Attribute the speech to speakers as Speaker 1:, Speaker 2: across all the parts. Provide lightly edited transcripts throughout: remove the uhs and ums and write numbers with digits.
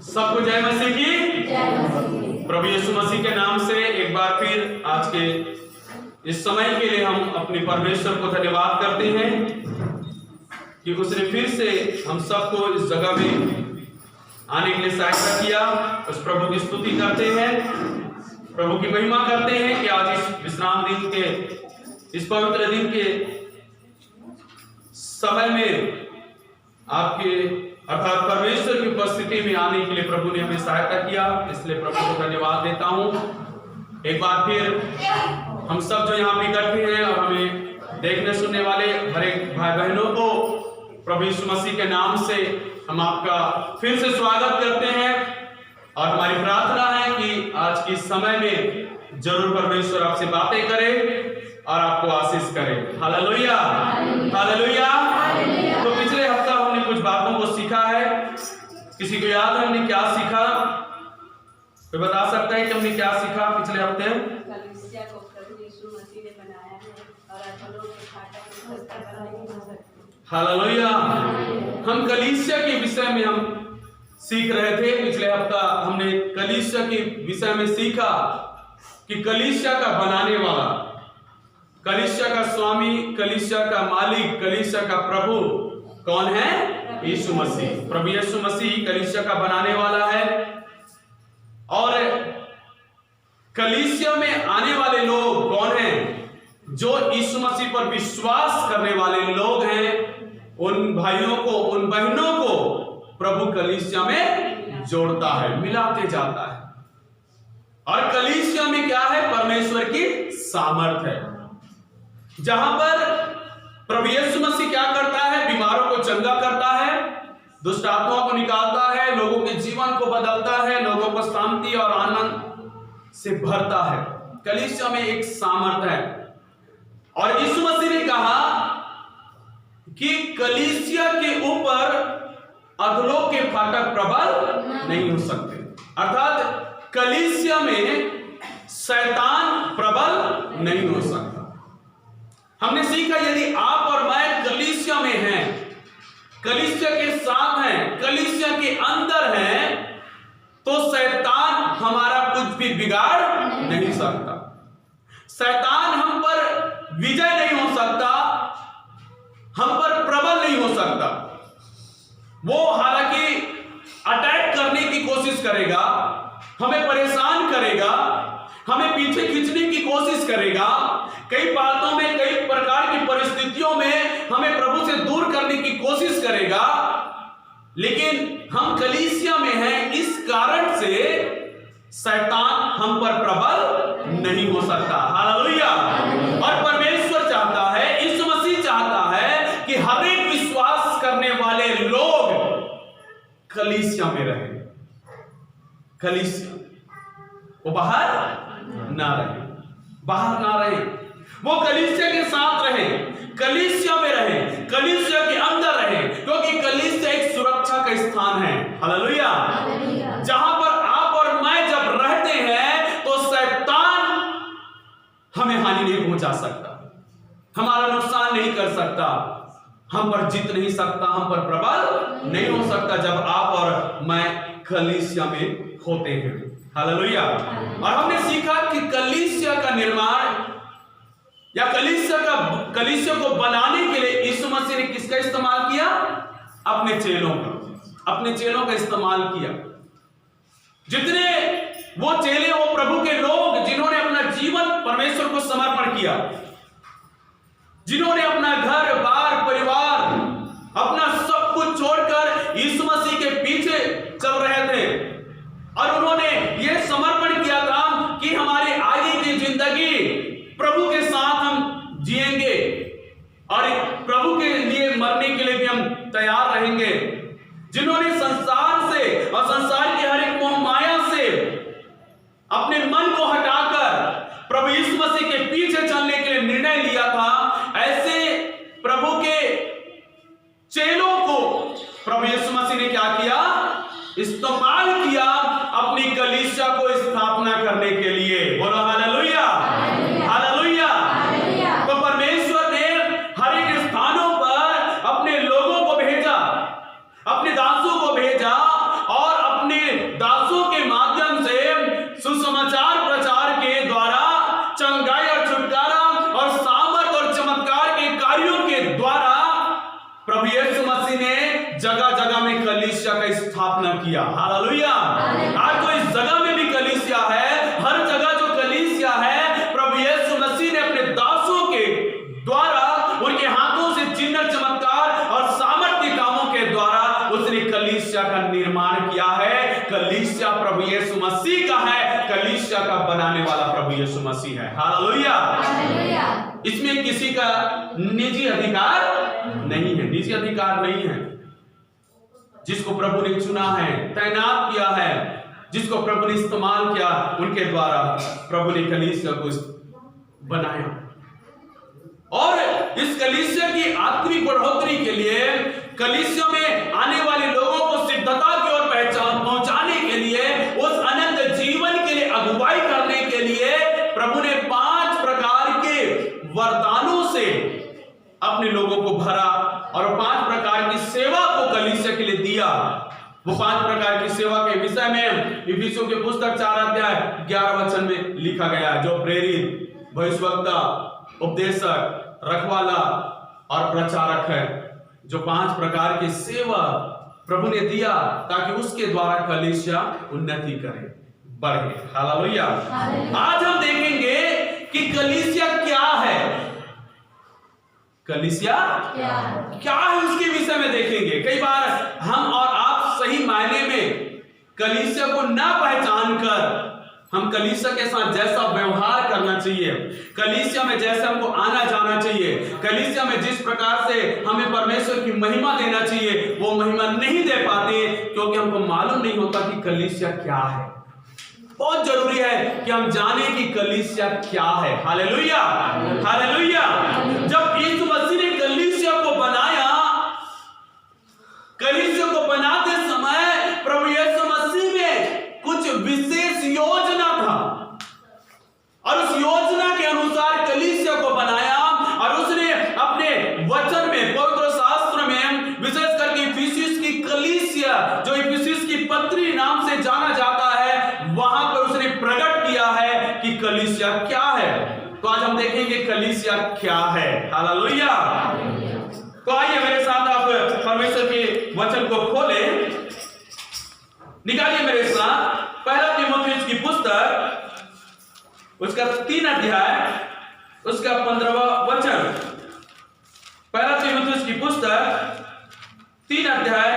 Speaker 1: सबको जय मसीह की। प्रभु यीशु मसीह के नाम से एक बार फिर आज के इस समय के लिए हम अपने परमेश्वर को धन्यवाद करते हैं कि उसने फिर से हम सबको इस जगह में आने के लिए सहायता किया। उस प्रभु की स्तुति करते हैं, प्रभु की महिमा करते हैं कि आज इस विश्राम दिन के, इस पवित्र दिन के समय में आपके अर्थात परमेश्वर की उपस्थिति में आने के लिए प्रभु ने हमें सहायता किया। इसलिए प्रभु को धन्यवाद देता हूं। एक बार फिर हम सब जो यहाँ पे इकट्ठे हैं और हमें देखने सुनने वाले हर एक भाई बहनों को प्रभु यीशु मसीह के नाम से हम आपका फिर से स्वागत करते हैं और हमारी प्रार्थना है कि आज के समय में जरूर परमेश्वर आपसे बातें करे और आपको आशीष करे। Hallelujah, hallelujah. तो पिछले हफ्ता हमने कुछ बातों को सीखा है। किसी को याद है हमने क्या सीखा? कोई बता सकता है कि हमने क्या सीखा पिछले हफ्ते?
Speaker 2: कलीसिया को प्रभु यीशु मसीह ने बनाया है और अधर्मों के फाटक को खस्ता नहीं हो सकते।
Speaker 1: हालेलुया। हम कलीसिया के विषय में हम सीख रहे थे। पिछले हफ्ता हमने कलीसिया के विषय में सीखा कि कलीसिया का बनाने वाला, कलीसिया का स्वामी, कलीसिया का मालिक, कलीसिया का प्रभु कौन है? यीशु मसीह। प्रभु यीशु मसीह कलीसिया का बनाने वाला है और कलीसिया में आने वाले लोग कौन हैं? जो यीशु मसीह पर विश्वास करने वाले लोग हैं। उन भाइयों को, उन बहनों को प्रभु कलीसिया में जोड़ता है, मिलाते जाता है। और कलीसिया में क्या है? परमेश्वर की सामर्थ है। जहां पर प्रभु यीशु मसीह क्या करता है? बीमारों को चंगा करता है, दुष्ट आत्माओं को निकालता है, लोगों के जीवन को बदलता है, लोगों को शांति और आनंद से भरता है। कलीसिया में एक सामर्थ है। और यीशु मसीह ने कहा कि कलीसिया के ऊपर अधलोक के फाटक प्रबल नहीं हो सकते। अर्थात कलीसिया में शैतान प्रबल नहीं हो सकता। हमने सीखा यदि आप और मैं कलीसिया में हैं, कलीसिया के साथ हैं, कलीसिया के अंदर हैं, तो शैतान हमारा कुछ भी बिगाड़ नहीं सकता। शैतान हम पर विजय नहीं हो सकता, हम पर प्रबल नहीं हो सकता। वो हालांकि अटैक करने की कोशिश करेगा, हमें परेशान करेगा, हमें पीछे खींचने की कोशिश करेगा, कई बातों में, कई प्रकार की परिस्थितियों में हमें प्रभु से दूर करने की कोशिश करेगा। लेकिन हम कलीसिया में हैं, इस कारण से शैतान हम पर प्रबल नहीं हो सकता। हालेलुया। और परमेश्वर चाहता है, यीशु मसीह चाहता है कि हर एक विश्वास करने वाले लोग कलीसिया में रहे। कलीसिया, वो बाहर ना रहे, बाहर ना रहे, वो कलीसिया के साथ रहे, कलीसिया में रहे, कलीसिया के अंदर रहे, क्योंकि कलीसिया एक सुरक्षा का स्थान है। हालेलुया। जहां पर आप और मैं जब रहते हैं तो शैतान हमें हानि नहीं पहुंचा सकता, हमारा नुकसान नहीं कर सकता, हम पर जीत नहीं सकता, हम पर प्रबल नहीं हो सकता जब आप और मैं कलीसिया में होते हैं। हालेलुया। और हमने सीखा कि कलीसिया का निर्माण या कलीसिया को बनाने के लिए यीशु मसीह ने किसका इस्तेमाल किया? अपने चेलों का, अपने चेलों का इस्तेमाल किया। जितने वो चेले, वो प्रभु के लोग जिन्होंने अपना जीवन परमेश्वर को समर्पण किया, जिन्होंने अपना घर बार परिवार, अपना सब कुछ छोड़कर यीशु मसीह के पीछे चल रहे थे और उन्होंने ये समर्पण किया था कि हमारी आगे की जिंदगी प्रभु के साथ हम जिएंगे और प्रभु के लिए मरने के लिए भी हम तैयार रहेंगे। जिन्होंने संसार से और संसार की हर एक मोह माया से अपने मन को हटाकर प्रभु यीशु मसीह के पीछे चलने के लिए निर्णय लिया था, ऐसे प्रभु के चेलों को प्रभु यीशु मसीह ने क्या किया? इस्तेमाल किया अपनी कलीसिया को स्थापना करने के लिए। बोलो हालेलुया, हालेलुया। तो परमेश्वर ने हर एक स्थानों पर अपने लोगों को भेजा, अपने दासों को भेजा और अपने कलीसिया का स्थापना किया। हालेलुया। आज तो इस जगह में भी कलीसिया है, हर जगह जो कलीसिया है, प्रभु यीशु मसीह ने अपने दासों के द्वारा, उनके हाथों से चिन्ह चमत्कार और सामर्थ्य कामों के द्वारा उसने कलीसिया का निर्माण किया है। कलीसिया प्रभु यीशु मसीह का है, कलीसिया का बनाने वाला प्रभु यीशु मसीह है। हालेलुया। इसमें किसी का निजी अधिकार नहीं है, निजी अधिकार नहीं है। जिसको प्रभु ने चुना है, तैनात किया है, जिसको प्रभु ने इस्तेमाल किया, उनके द्वारा प्रभु ने कलीसिया को बनाया। और इस कलीसिया की आत्मिक बढ़ोतरी के लिए, कलीसिया में आने वाले लोगों को सिद्धता की ओर पहुंचाने के लिए, उस अनंत जीवन के लिए अगुवाई करने के लिए प्रभु ने 5 प्रकार के वरदानों से अपने लोगों को भरा और 5 प्रकार की सेवा को कलीसिया के लिए दिया। वो 5 प्रकार की सेवा के विषय में इफिसियों के पुस्तक 4 अध्याय 11 वचन में लिखा गया है। जो प्रेरित, भविष्यवक्ता, उपदेशक, रखवाला और प्रचारक है, जो 5 प्रकार की सेवा प्रभु ने दिया ताकि उसके द्वारा कलीसिया उन्नति करे, बढ़े। हालेलुया। आज हम देखेंगे कि कलीसिया क्या है, कलीसिया क्या है उसके विषय में देखेंगे। कई बार हम और आप सही मायने में कलीसिया को ना पहचान कर, हम कलीसिया के साथ जैसा व्यवहार करना चाहिए, कलीसिया में जैसे हमको आना जाना चाहिए, कलीसिया में जिस प्रकार से हमें परमेश्वर की महिमा देना चाहिए, वो महिमा नहीं दे पाते, क्योंकि हमको मालूम नहीं होता कि कलीसिया क्या है। बहुत जरूरी है कि हम जाने कि कलीसिया क्या है। हालेलुया। हालेलुया। जब यीशु मसीह ने कलीसिया को बनाया, कलीसिया को बनाते समय प्रभु यीशु मसीह में कुछ विशेष योजना था और उस योजना के अनुसार कलीसिया को बनाया। और उसने अपने वचन में, पवित्र शास्त्र में, विशेष करके इफिसियस की कलीसिया, जो इफिसियस की पत्री नाम से जाना जाता है, वहां पर उसने प्रकट किया है कि कलीसिया क्या है। तो आज हम देखेंगे कलीसिया क्या है। हालेलुया। तो आइए मेरे साथ आप परमेश्वर के वचन को खोलें, निकालिए मेरे साथ पहला तीमुथियुस की पुस्तक, उसका 3 अध्याय, उसका 15वां वचन। पहला तीमुथियुस की पुस्तक 3 अध्याय,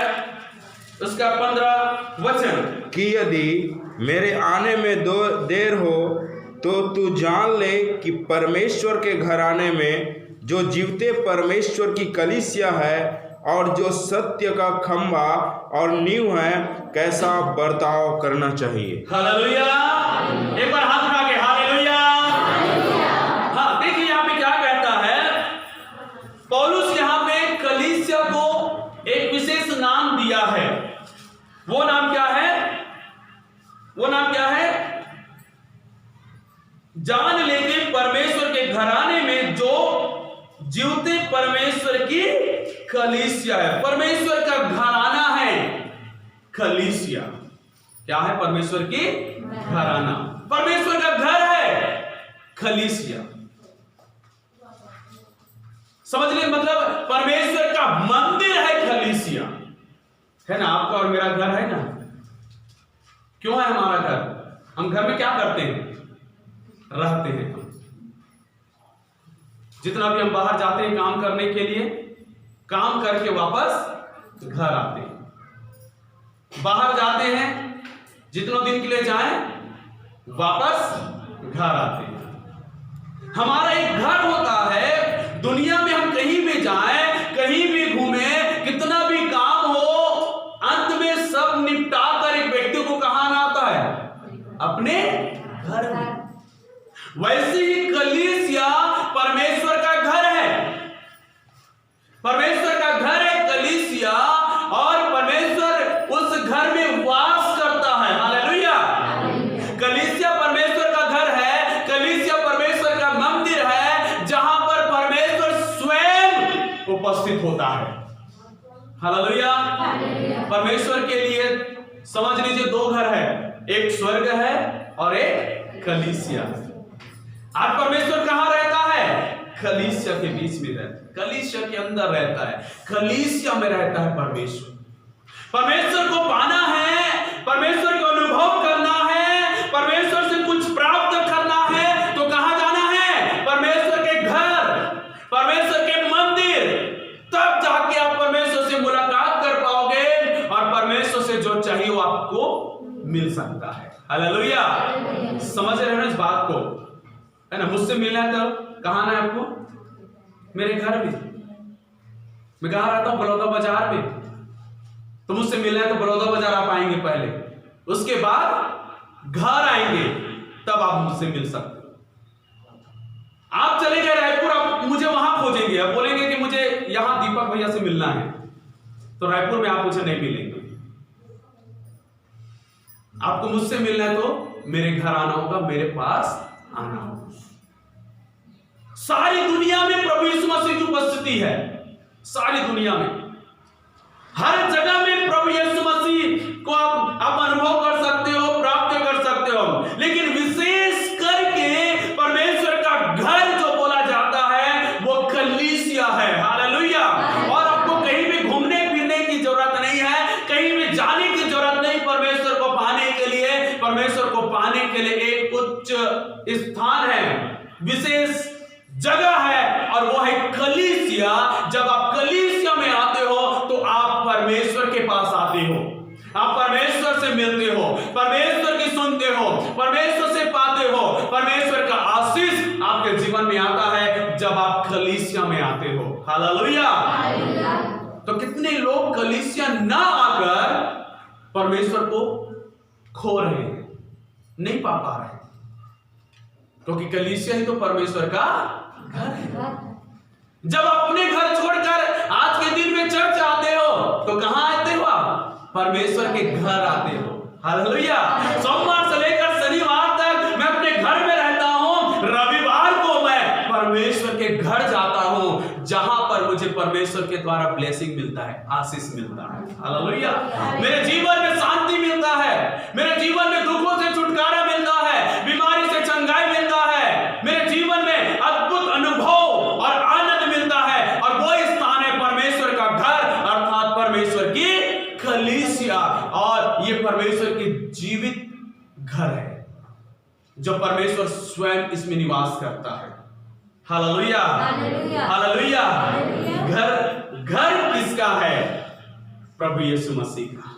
Speaker 1: उसका 15 वचन।
Speaker 3: कि यदि मेरे आने में देर हो तो तू जान ले कि परमेश्वर के घराने में जो जीवते परमेश्वर की कलीसिया है और जो सत्य का खंभा और नींव है, कैसा बर्ताव करना चाहिए।
Speaker 1: हालेलुया। एक बार हाथ उठा के हालेलुया। हाँ, देखिए यहाँ पे क्या कहता है पौलुस। यहाँ पे कलीसिया को एक विशेष नाम दिया है। वो नाम क्या है? वो नाम क्या है? जान लेके परमेश्वर के घराने में जो जीवते परमेश्वर की कलीसिया है। परमेश्वर का घराना है कलीसिया। क्या है? परमेश्वर की घराना, परमेश्वर का घर है कलीसिया। समझ लिए? मतलब परमेश्वर का मंदिर है कलीसिया, है ना। आपका और मेरा घर है ना। क्यों है हमारा घर? हम घर में क्या करते हैं? रहते हैं। जितना भी हम बाहर जाते हैं काम करने के लिए, काम करके वापस घर आते हैं। बाहर जाते हैं, जितने दिन के लिए जाएं, वापस घर आते हैं। हमारा एक घर होता है। दुनिया में हम कहीं भी जाएं, कहीं भी घूमें, कितना भी काम हो, अंत में सब निपटा कर एक व्यक्ति को कहां आना आता है? अपने घर में। वैसे ही कलीसिया परमेश्वर का घर है। परमेश्वर का घर है कलीसिया, और परमेश्वर उस घर में वास करता है। हालेलुया। कलीसिया परमेश्वर का घर है, कलीसिया परमेश्वर का मंदिर है, जहां पर परमेश्वर स्वयं उपस्थित होता है। हालेलुया। परमेश्वर के लिए समझ लीजिए 2 घर है, एक स्वर्ग है और एक कलीसिया। आज परमेश्वर कहां रहता है? कलीसिया के बीच में रहता है, कलीसिया के अंदर रहता है, कलीसिया में रहता है परमेश्वर। परमेश्वर को पाना है, परमेश्वर को अनुभव करना है, परमेश्वर से कुछ प्राप्त करना है, तो कहां जाना है? परमेश्वर के घर, परमेश्वर के मंदिर। तब जाके आप परमेश्वर से मुलाकात कर पाओगे और परमेश्वर से जो चाहिए वो आपको मिल सकता है। हालेलुया। समझ रहे हो ना इस बात को, है ना? मुझसे मिलना है तो कहां आना है आपको? मेरे घर में। मैं कहां रहता हूं? बड़ौदा बाजार में। तो मुझसे मिलना है तो बड़ौदा बाजार आप आएंगे पहले, उसके बाद घर आएंगे, तब आप मुझसे मिल सकते हो। आप चले गए रायपुर, आप मुझे वहां खोजेंगे, आप बोलेंगे कि मुझे यहां दीपक भैया से मिलना है, तो रायपुर में आप मुझे नहीं मिलेंगे। आपको मुझसे मिलना है तो मेरे घर आना होगा, मेरे पास आना होगा। सारी दुनिया में प्रभु यीशु मसीह की उपस्थिति है, सारी दुनिया में, हर जगह में प्रभु यीशु मसीह को आप अनुभव कर सकते हो, प्राप्त कर सकते हो। लेकिन विशेष करके परमेश्वर का घर जो बोला जाता है वो कलीसिया है। हालेलुया। और आपको कहीं भी घूमने फिरने की जरूरत नहीं है, कहीं भी जाने की जरूरत नहीं। परमेश्वर को पाने के लिए, परमेश्वर को पाने के लिए एक उच्च स्थान है, विशेष जगह है, और वो है कलीसिया। जब आप कलीसिया में आते हो तो आप परमेश्वर के पास आते हो, आप परमेश्वर से मिलते हो, परमेश्वर की सुनते हो, परमेश्वर से पाते हो। परमेश्वर का आशीष आपके जीवन में आता है जब आप कलीसिया में आते हो। हालेलुया। तो कितने लोग कलीसिया ना आकर परमेश्वर को खो रहे हैं, नहीं पा रहे हैं, क्योंकि कलीसिया ही तो परमेश्वर का घर है। जब अपने घर छोड़कर आज के दिन में चर्च आते हो तो कहां आते हो? आप परमेश्वर के घर आते हो। हालेलुया। सोमवार से लेकर शनिवार तक मैं अपने घर में रहता हूं, रविवार को मैं परमेश्वर के घर जाता हूं, जहां पर मुझे परमेश्वर के द्वारा ब्लेसिंग मिलता है, आशीष मिलता है। हालेलुया। मेरे जीवन में शांति मिलता है, मेरे जीवन में दुखों से छुटकारा मिलता है, बीमारी से चंगाई मिलता है, मेरे जीवन में अद्भुत अनुभव और आनंद मिलता है। और वो स्थान है परमेश्वर का घर, अर्थात परमेश्वर की कलीसिया। और ये परमेश्वर की जीवित घर है, जो परमेश्वर स्वयं इसमें निवास करता है। हालेलुया। हालेलुया। घर किसका है? प्रभु यीशु मसीह का।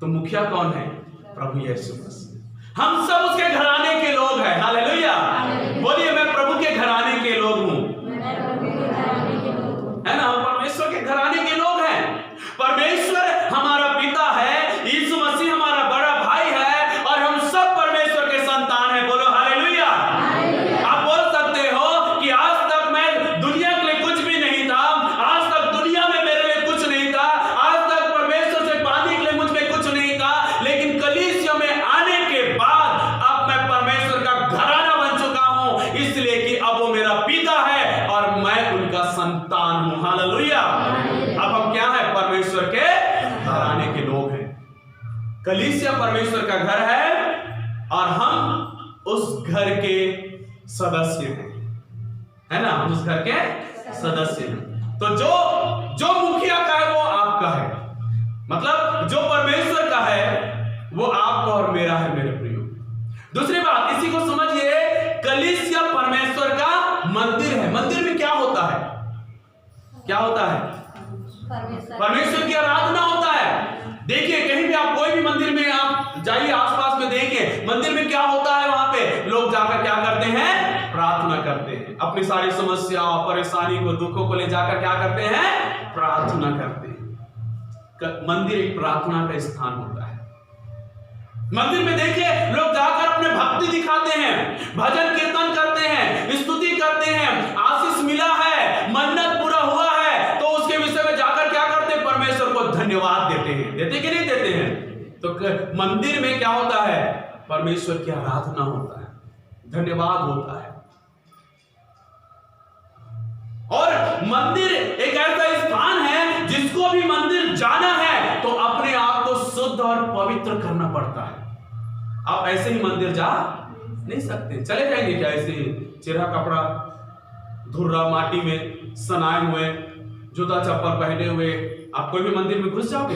Speaker 1: तो मुखिया कौन है? प्रभु यीशु मसीह। हम सब उसके घराने के लोग हैं। हालेलुया। बोलिए, मैं प्रभु के घराने के लोग हूं, है ना? हम परमेश्वर के घराने के लोग हैं। परमेश्वर हमारा पिता है, यीशु मसीह हमारा बड़ा भाई है, और हम सब परमेश्वर के संतान हैं। बोलो हालेलुया। आप बोल सकते हो कि आज तक मैं दुनिया के लिए कुछ भी नहीं था, आज तक दुनिया में मेरे लिए कुछ नहीं था, आज तक परमेश्वर से पाने के लिए मुझ में कुछ नहीं था, लेकिन कलीसिया में आने के बाद अब मैं परमेश्वर का घराना बन चुका हूं, इसलिए कि अब वो मेरा पिता है और मैं उनका संतान हूं। हालेलुया। अब हम क्या है? परमेश्वर के घराने के लोग हैं। कलीसिया परमेश्वर का घर है और हम उस घर के सदस्य हैं, है ना? हम उस घर के सदस्य हैं। तो जो मुखिया का है वो आपका है, मतलब जो परमेश्वर का है वो आपका और मेरा है, मेरे प्रियो। दूसरी बात इसी को समझिए, कलीसिया परमेश्वर का मंदिर है। मंदिर में क्या होता है? क्या होता है? परमेश्वर की आराधना होता है। देखिए, कहीं भी आप कोई भी मंदिर में आप जाइए, आसपास में देखिए, मंदिर में क्या होता है? वहां पे लोग जाकर क्या करते हैं? प्रार्थना करते हैं। अपनी सारी समस्या, परेशानी को, दुखों को ले जाकर क्या करते हैं? प्रार्थना करते हैं। मंदिर एक प्रार्थना का स्थान होता है। मंदिर में देखिए, लोग जाकर अपने भक्ति दिखाते हैं, भजन कीर्तन करते हैं, स्तुति करते हैं, आशीष मिला है, मन्नत पूरा हुआ है, तो उसके विषय में जाकर क्या करते हैं? परमेश्वर को धन्यवाद देते हैं। देते कि नहीं देते हैं? तो मंदिर में क्या होता है? परमेश्वर की आराधना होता है, धन्यवाद होता है। और मंदिर एक ऐसा स्थान है जिसको भी मंदिर जाना है तो अपने आप को शुद्ध और पवित्र करना पड़ता है। आप ऐसे ही मंदिर जा नहीं सकते। चले जाएंगे क्या ऐसे चिरा कपड़ा धुर्रा माटी में सनाए हुए, जूता चप्पल पहने हुए आप कोई भी मंदिर में घुस जाओगे?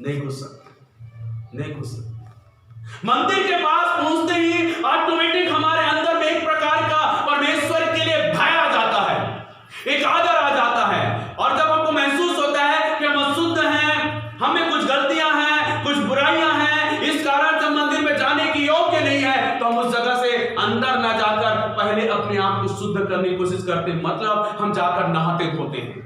Speaker 1: नहीं घुस सकते, नहीं घुस सकते। मंदिर के पास पहुंचते ही ऑटोमेटिक हमारे अंदर में एक प्रकार का परमेश्वर के लिए भय आ जाता है, एक आदर आ जाता है। और जब हमको महसूस होता है कि हम अशुद्ध हैं, हमें कुछ गलतियां हैं, कुछ बुराइयां हैं, इस कारण से मंदिर में जाने की योग्य नहीं है, तो हम उस जगह से अंदर ना जाकर पहले अपने आप को शुद्ध करने की कोशिश करते हैं। मतलब हम जाकर नहाते धोते हैं,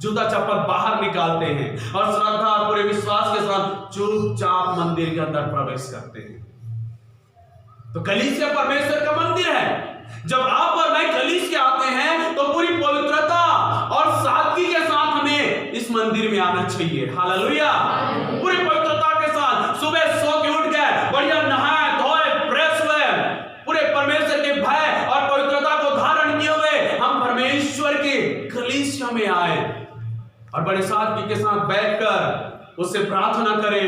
Speaker 1: जूता चप्पल बाहर निकालते हैं और श्रद्धा और पूरे विश्वास के साथ चुपचाप मंदिर के अंदर प्रवेश करते हैं। तो कलीसिया परमेश्वर का मंदिर है। जब आप और मैं कलीसिया आते हैं तो पूरी पवित्रता और सादगी के साथ हमें इस मंदिर में आना चाहिए। हालेलुया। पूरी पवित्रता के साथ सुबह सो के उठ गए, बढ़िया नहाए धोए, फ्रेश हुए, पूरे परमेश्वर के भय और पवित्रता को धारण किए हुए हम परमेश्वर के कलीसिया में आए और बड़े सादगी के साथ बैठकर उससे प्रार्थना करें,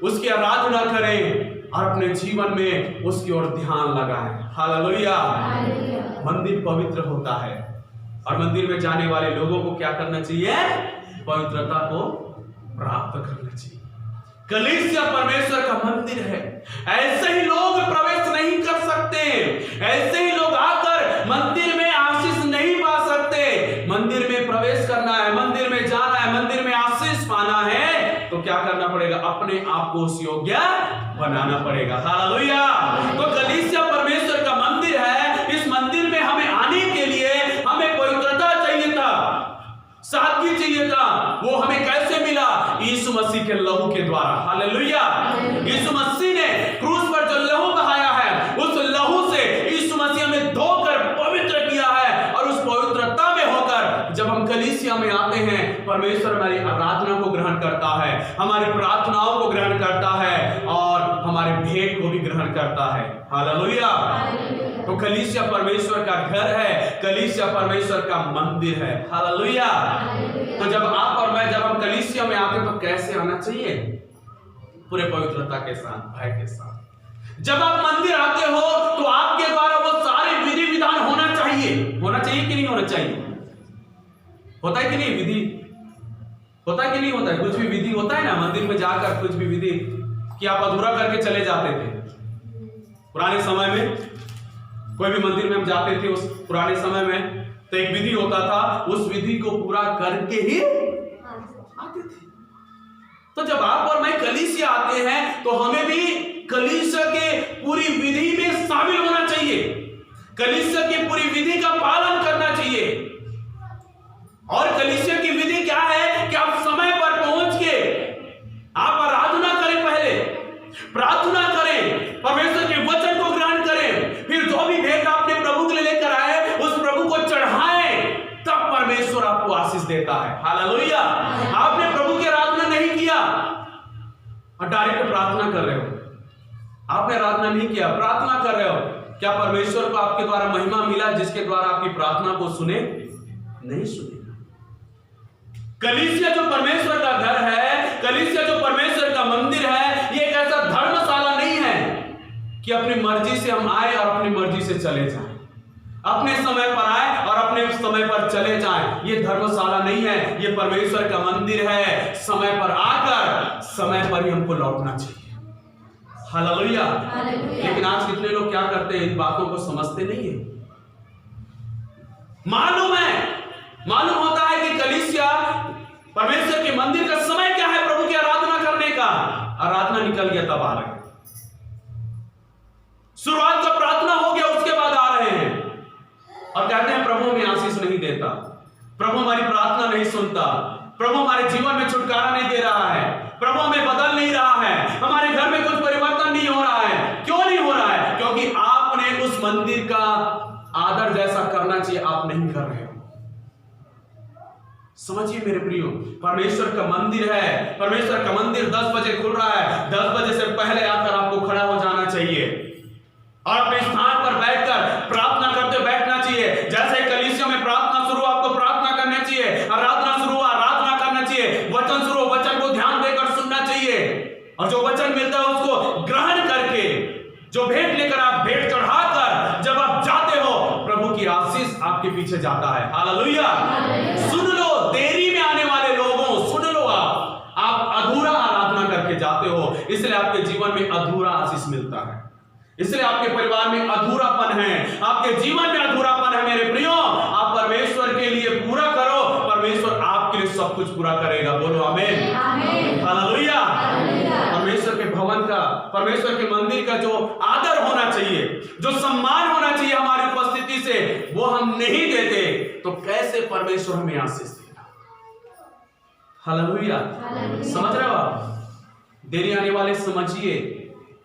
Speaker 1: उसकी आराधना करें और अपने जीवन में उसकी ओर ध्यान लगाएं। हालेलुया। मंदिर पवित्र होता है और मंदिर में जाने वाले लोगों को क्या करना चाहिए? पवित्रता को प्राप्त करना चाहिए। कलीसिया परमेश्वर का मंदिर है। ऐसे ही लोग प्रवेश नहीं कर सकते, ऐसे ही लोग आकर मंदिर में आशीष नहीं पा सकते। मंदिर में प्रवेश करना है, मंदिर में जाना है, मंदिर में आशीष पाना है तो क्या करना पड़ेगा? अपने आप को उस योग्य बनाना पड़ेगा। हालेलुया। तो कलीसिया परमेश्वर का मंदिर है। इस मंदिर में हमें आने के लिए हमें पवित्रता चाहिए था, सादगी चाहिए था। वो हमें कैसे मिला? यीशु मसीह के लहू के द्वारा। हालेलुया। यीशु मसीह ने क्रूस पर जो लहू बहाया है, उस लहू से यीशु मसीह हमें धोकर पवित्र किया है और उस पवित्रता में होकर जब हम कलीसिया में आते हैं, परमेश्वर हमारी आराधना को ग्रहण करता है, हमारी प्रार्थनाओं को ग्रहण करता है और हमारे भेंट को भी ग्रहण करता है। हालेलुया। तो कलीसिया परमेश्वर का घर है, कलीसिया परमेश्वर का मंदिर है। हालेलुया। तो जब आप और मैं जब हम कलीसिया में आते तो कैसे आना चाहिए? पूरे पवित्रता के साथ, भय के साथ। जब आप मंदिर आते हो तो आपके द्वारा वो सारे विधि विधान होना चाहिए। होना चाहिए कि नहीं होना चाहिए? होता है कि नहीं? विधि होता है कि नहीं होता है? कुछ भी विधि होता है ना मंदिर में जाकर, कुछ भी विधि कि आप अधूरा करके चले जाते थे। पुराने समय में कोई भी मंदिर में हम जाते थे उस पुराने समय में तो एक विधि होता था, उस विधि को पूरा करके ही आते थे। तो जब आप और मैं कलीसिया आते हैं तो हमें भी कलीसिया के पूरी विधि में शामिल होना चाहिए, कलीसिया की पूरी विधि का पालन करना चाहिए। और कलीसिया की विधि क्या है कि आप समय पर पहुंच के आप आराधना करें, पहले प्रार्थना करें, परमेश्वर के वचन को ग्रहण करें, फिर जो भी भेंट आपने प्रभु के लिए लेकर आए उस प्रभु को चढ़ाएं, तब परमेश्वर आपको आशीष देता है। हालेलुया। आपने प्रभु की आराधना नहीं किया और डायरेक्ट प्रार्थना कर रहे हो, आपने आराधना नहीं किया, प्रार्थना कर रहे हो, क्या परमेश्वर को आपके द्वारा महिमा मिला जिसके द्वारा आपकी प्रार्थना को सुने? नहीं सुने। कलीसिया जो परमेश्वर का घर है, कलीसिया जो परमेश्वर का मंदिर है, ये एक ऐसा धर्मशाला नहीं है कि अपनी मर्जी से हम आए और अपनी मर्जी से चले जाएं, अपने समय पर आए और अपने समय पर चले जाएं। ये धर्मशाला नहीं है, ये परमेश्वर का मंदिर है। समय पर आकर समय पर ही हमको लौटना चाहिए। हालेलुया। लेकिन आज कितने लोग क्या करते हैं? इन बातों को समझते नहीं है। मालूम होता है कि कलीसिया परमेश्वर के मंदिर का समय क्या है प्रभु की आराधना करने का, आराधना निकल गया तब आ रहे हैं, शुरुआत का प्रार्थना हो गया उसके बाद आ रहे हैं और कहते हैं प्रभु हमें आशीष नहीं देता, प्रभु हमारी प्रार्थना नहीं सुनता, प्रभु हमारे जीवन में छुटकारा नहीं दे रहा है, प्रभु हमें बदल नहीं रहा है, हमारे घर में कुछ परिवर्तन नहीं हो रहा है। क्यों नहीं हो रहा है? क्योंकि आपने उस मंदिर का आदर जैसा करना चाहिए आप नहीं कर रहे हो। समझिए मेरे प्रियो, परमेश्वर का मंदिर है, परमेश्वर का मंदिर 10 बजे खुल रहा है, 10 बजे से पहले आकर आपको खड़ा हो जाना चाहिए और अपने स्थान पर बैठकर प्रार्थना करते बैठना चाहिए। जैसे कलीसिया में प्रार्थना शुरू, आपको प्रार्थना करना चाहिए, आराधना शुरू, आराधना करना चाहिए, वचन शुरू, वचन को ध्यान देकर सुनना चाहिए और जो वचन मिलता है उसको ग्रहण करके, जो भेंट लेकर आप भेंट चढ़ाकर जब आप जाते हो, प्रभु की आशीष आपके पीछे जाता है। हालेलुया। सुन लो, आपके जीवन में अधूरा आशीष मिलता है, इसलिए आपके परिवार में अधूरापन है, आपके जीवन में अधूरापन है। मेरे प्रियो, आप परमेश्वर के लिए पूरा करो, परमेश्वर आपके लिए सब कुछ पूरा करेगा। बोलो आमीन, हालेलुया। परमेश्वर के भवन का, परमेश्वर के मंदिर का जो आदर होना चाहिए, जो सम्मान होना चाहिए हमारी उपस्थिति से, वो हम नहीं देते तो कैसे परमेश्वर हमें आशीष देगा? हालेलुया। समझ रहे हो आप? देरी आने वाले समझिए,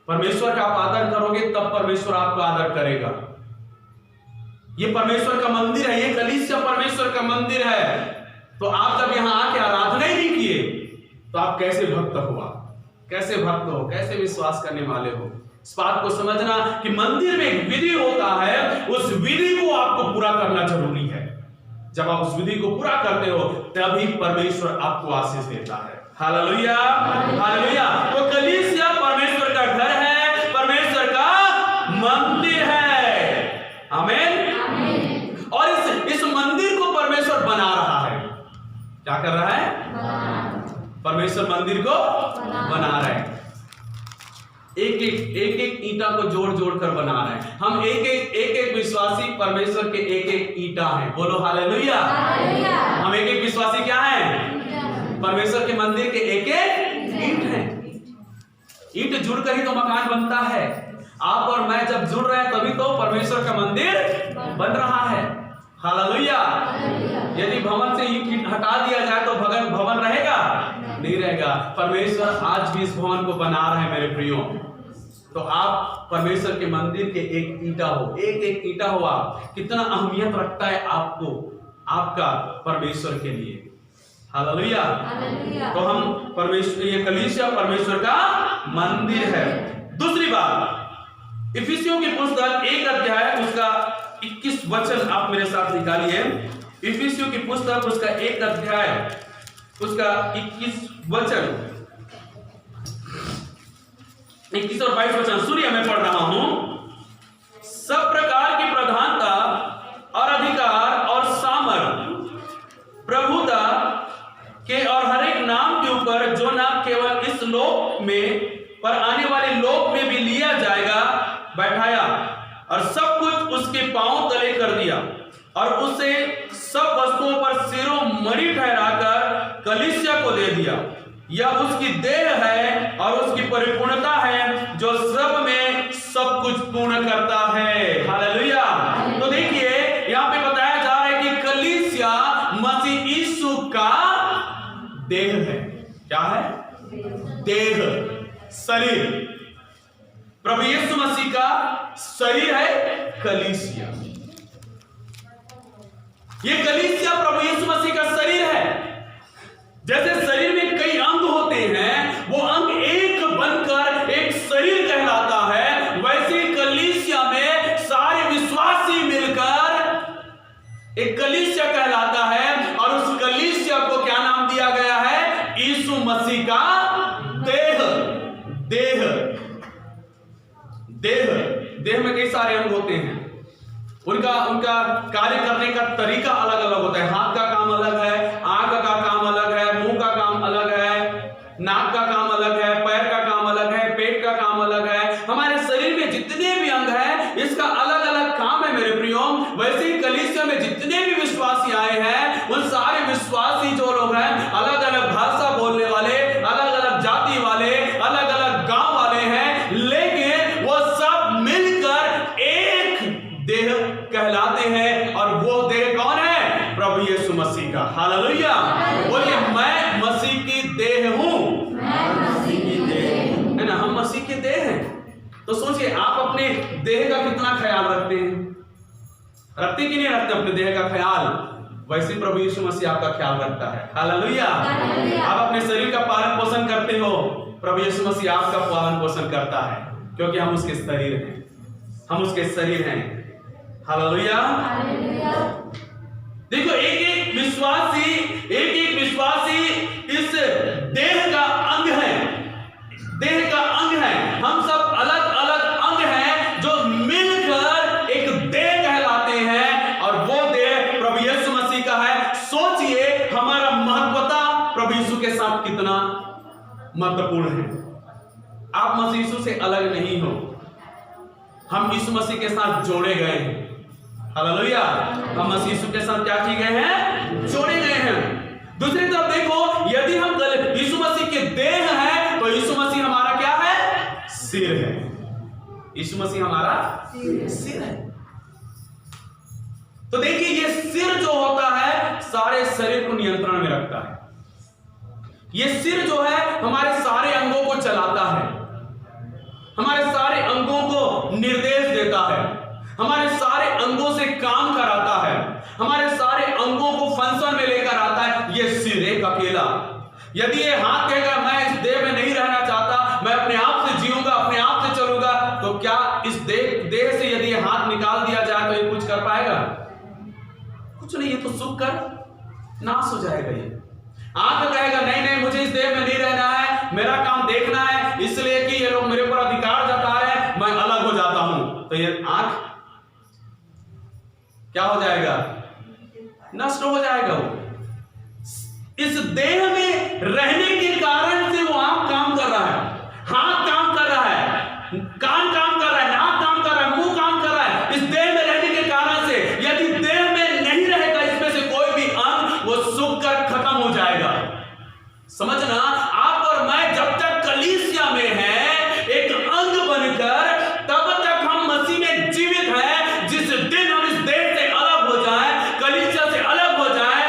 Speaker 1: परमेश्वर का आप आदर करोगे तब परमेश्वर आपको आदर करेगा। ये परमेश्वर का मंदिर है, ये कलीसिया परमेश्वर का मंदिर है। तो आप जब यहां आके आराधना ही नहीं किए तो आप कैसे भक्त हुआ, कैसे भक्त हो, कैसे विश्वास करने वाले हो? इस बात को समझना कि मंदिर में एक विधि होता है, उस विधि को आपको पूरा करना जरूरी है। जब आप उस विधि को पूरा करते हो तभी परमेश्वर आपको आशीष देता है। Hallelujah, hallelujah. तो कलीसिया परमेश्वर का घर है, परमेश्वर का मंदिर है। आमीन। और इस मंदिर को परमेश्वर बना रहा है। क्या कर रहा है? परमेश्वर मंदिर को बना रहा है। एक एक ईंटा को जोड़ जोड़ कर बना रहे हैं। हम एक विश्वासी परमेश्वर के एक ईंटा हैं। बोलो हालेलुया। हम एक विश्वासी क्या हैं? परमेश्वर के मंदिर के एक ईंट हैं। ईंट जुड़कर ही तो मकान बनता है। आप और मैं जब जुड़ रहे हैं तभी तो परमेश्वर का मंदिर बन रहा है। हालेलुया। यदि भवन से ईंट हटा दिया जाए तो भवन रहेगा? नहीं रहेगा। परमेश्वर आज भी इस भवन को बना रहे हैं मेरे प्रियो। तो आप परमेश्वर के मंदिर के एक ईंटा हो, एक ईंटा हो। आप कितना अहमियत रखता है आपको, आपका परमेश्वर के लिए। हालेलुया। तो हम परमेश्वर, ये कलीसिया परमेश्वर का मंदिर है। दूसरी बात, इफिसियों की पुस्तक 1 अध्याय उसका 21 वचन आप मेरे साथ निकालिए। इफिसियों की पुस्तक उसका 1 अध्याय उसका 21 वचन, 21 और 22 वचन सुनिए, मैं पढ़ रहा हूं। सब प्रकार की प्रधानता और अधिकार और सामर्थ प्रभुता के और हर एक नाम के ऊपर, जो नाम केवल इस लोक में पर आने वाले लोक में भी लिया जाएगा, बैठाया और सब कुछ उसके पांव तले कर दिया और उसे सब वस्तुओं पर सिरों मणि ठहराकर कलीसिया को दे दिया। यह उसकी देह है और उसकी परिपूर्णता है, जो सब में सब कुछ पूर्ण करता है। हालेलुया। तो देखिए यहां पे बताया जा रहा है कि कलीसिया मसीह यीशु का देह है। क्या है? देह, शरीर। प्रभु यीशु मसीह का शरीर है कलीसिया। ये कलीसिया प्रभु यीशु मसीह का शरीर है। जैसे शरीर में कई अंग होते हैं, वो अंग एक बनकर एक शरीर कहलाता है, वैसे कलीसिया में सारे विश्वासी मिलकर एक कलीसिया कहलाता है। और उस कलीसिया को क्या नाम दिया गया है? यीशु मसीह का देह। देह, देह, देह में कई सारे अंग होते हैं। उनका कार्य करने का तरीका अलग अलग होता है। हाथ का काम अलग है, आंख का काम अलग है, मुंह का काम अलग है, नाक का काम अलग है, पैर का काम अलग है, पेट का काम अलग है। हमारे शरीर में जितने भी अंग हैं, इसका अलग अलग काम है मेरे प्रियो। वैसे ही कलीसिया में जितने भी विश्वासी आए हैं, उन सारे विश्वासी जो लोग हैं, अलग अलग भाषा बोलने वाले, अलग अलग जाति वाले, अलग अलग गांव वाले हैं, लेकिन वो सब मिलकर एक देह कहलाते हैं। और वो देह कौन है? प्रभु यीशु मसीह का। हालेलुया। बोलिए, मैं मसीह की देह हूं। है ना? हम मसीह के देह हैं। तो सोचिए, आप अपने देह का कितना ख्याल रखते हैं? रखते कि नहीं रखते अपने देह का ख्याल? वैसे प्रभु यीशु मसीह आपका ख्याल रखता है। हालेलुया। आप अपने शरीर का पालन पोषण करते हो, प्रभु यीशु मसीह आपका पालन पोषण करता है, क्योंकि हम उसके शरीर हैं। हम उसके शरीर हैं। हालेलुया। देखो, एक एक विश्वासी इस देह का अंग है। देह का अंग है। हम सब अलग अलग अंग हैं जो मिलकर एक देह कहलाते हैं, और वो देह प्रभु यीशु मसीह का है। सोचिए हमारा महत्वता प्रभु यीशु के साथ कितना महत्वपूर्ण है। आप मसीह यीशु से अलग नहीं हो, हम यीशु मसीह के साथ जोड़े गए हैं। हालेलुया, हम मसीह यीशु के साथ क्या किए गए हैं? जोड़े गए हैं। दूसरी तरफ देखो, यदि हम यीशु मसीह के देह हैं तो यीशु मसीह हमारा क्या है? सिर है। यीशु मसीह हमारा सिर है। तो देखिए, ये सिर जो होता है सारे शरीर को नियंत्रण में रखता है। ये सिर जो है हमारे सारे अंगों को चलाता है, हमारे सारे अंगों को निर्देश देता है, हमारे सारे अंगों से काम कराता है, हमारे सारे अंगों को फंक्शन में लेकर आता है। ये सिर एक अकेला। यदि ये हाथ कहेगा मैं इस देह में नहीं रहना चाहता, मैं अपने आप से जीऊंगा, अपने आप से चलूंगा, तो क्या इस देह से यदि ये हाथ निकाल दिया जाए तो ये कुछ कर पाएगा? कुछ नहीं, ये तो सूख कर नाश हो जाएगा। ये आंख कहेगा नहीं नहीं, मुझे इस देह में नहीं रहना है, मेरा काम देखना है, इसलिए कि ये लोग मेरे ऊपर अधिकार जता रहे हैं, मैं अलग हो जाता हूं, तो ये आंख क्या हो जाएगा? नष्ट हो जाएगा। वो इस देह में रहने के कारण से वो आंख काम कर रहा है, हाथ काम कर रहा है, कान काम कर रहा है, नाक काम कर रहा है, मुंह काम कर रहा है। इस देह में रहने के कारण से यदि देह में नहीं रहेगा इसमें से कोई भी अंग, वो सूख कर खत्म हो जाएगा। समझना, आप और मैं जब तक कलीसिया में हैं एक अंग बनकर, तब तक हम मसीह में जीवित हैं। जिस दिन हम इस देह से अलग हो जाएं, कलीसिया से अलग हो जाएं,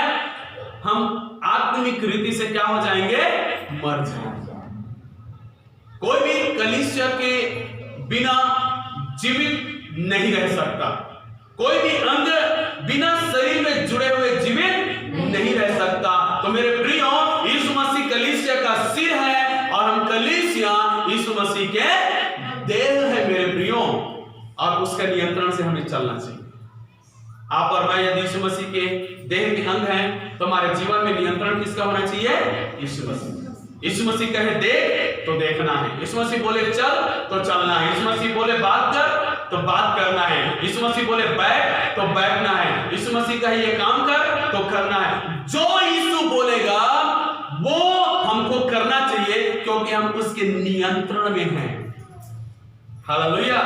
Speaker 1: हम आत्मिक रीति से क्या हो जाएंगे? मर जाएंगे। कोई भी कलीसिया के बिना जीवित नहीं रह सकता। कोई भी अंग बिना शरीर में जुड़े हुए जीवित नहीं रह सकता। तो मेरे प्रियो, यीशु मसीह कलीसिया का सिर है और हम कलीसिया यीशु मसीह के देह है मेरे प्रियो, और उसके नियंत्रण से हमें चलना चाहिए। आप और मैं यदि यीशु मसीह के देह के अंग हैं तो हमारे जीवन में नियंत्रण किसका होना चाहिए? यीशु मसीह। यीशु मसीह कहे देख तो देखना है, यीशु मसीह बोले चल तो चलना है, यीशु मसीह बोले बात कर तो बात करना है, यीशु मसीह बोले बैठ तो बैठना है, यीशु मसीह कहे ये काम कर तो करना है। जो यीशु बोलेगा वो हमको करना चाहिए, क्योंकि हम उसके नियंत्रण में हैं। हालेलुया।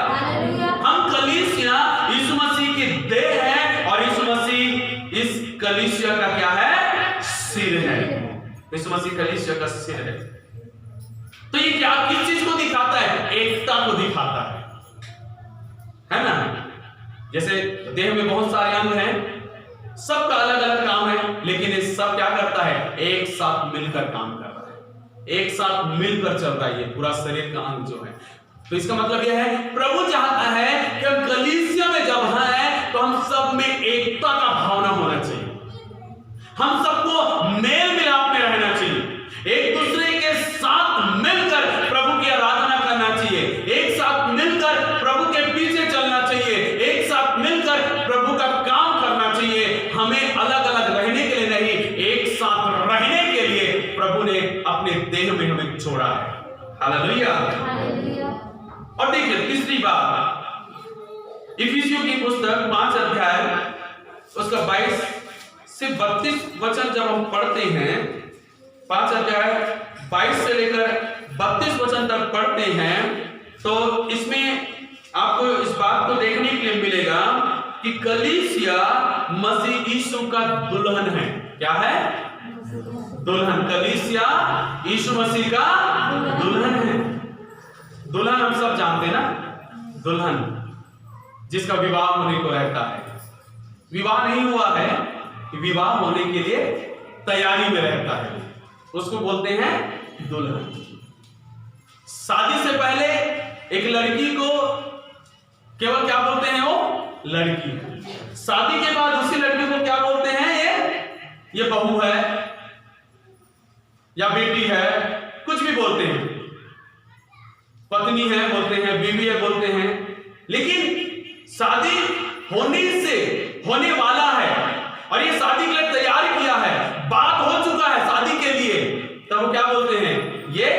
Speaker 1: हम कलीसिया यीशु मसीह के देह है और यीशु मसीह इस कलीसिया का क्या है? सिर है। यीशु मसीह कलीसिया का सिर है। तो ये क्या किस चीज को दिखाता है? एकता को दिखाता है ना? जैसे देह में बहुत सारे अंग हैं, सबका अलग अलग काम है, लेकिन ये सब क्या करता है? एक साथ मिलकर काम कर रहा है, एक साथ मिलकर चल रहा है ये पूरा शरीर का अंग जो है। तो इसका मतलब यह है, प्रभु चाहता है कि हम कलीसिया में जब हैं तो हम सब में एकता का भावना होना चाहिए, हम सबको मेल मिलाप में रहना चाहिए, एक दूसरे के साथ मिलकर प्रभु की आराधना करना चाहिए, एक साथ मिलकर प्रभु के पीछे चलना चाहिए, एक साथ मिलकर प्रभु का काम करना चाहिए। हमें अलग अलग रहने के लिए नहीं, एक साथ रहने के लिए प्रभु ने अपने देह में हमें छोड़ा है। हालेलुया। और देखिए तीसरी बात, इफिसियों की पुस्तक 5 अध्याय उसका 22 से 32 वचन जब हम पढ़ते हैं, 5 अध्याय 22 से लेकर 32 वचन तक पढ़ते हैं, तो इसमें आपको इस बात को देखने के लिए मिलेगा कि कलीसिया मसीह यीशु का दुल्हन है। क्या है? दुल्हन। कलीसिया यीशु मसीह का दुल्हन है। दुल्हन हम सब जानते हैं ना, दुल्हन जिसका विवाह होने को रहता है, विवाह नहीं हुआ है, विवाह होने के लिए तैयारी में रहता है, उसको बोलते हैं दुल्हन। शादी से पहले एक लड़की को केवल क्या बोलते हैं? वो लड़की। शादी के बाद उसी लड़की को क्या बोलते हैं? ये बहू है या बेटी है, कुछ भी बोलते हैं, पत्नी है बोलते हैं, बीवी है बोलते हैं। लेकिन शादी होने वाला है और ये शादी के लिए तैयार किया है, बात हो चुका है शादी के लिए, तब क्या बोलते हैं? ये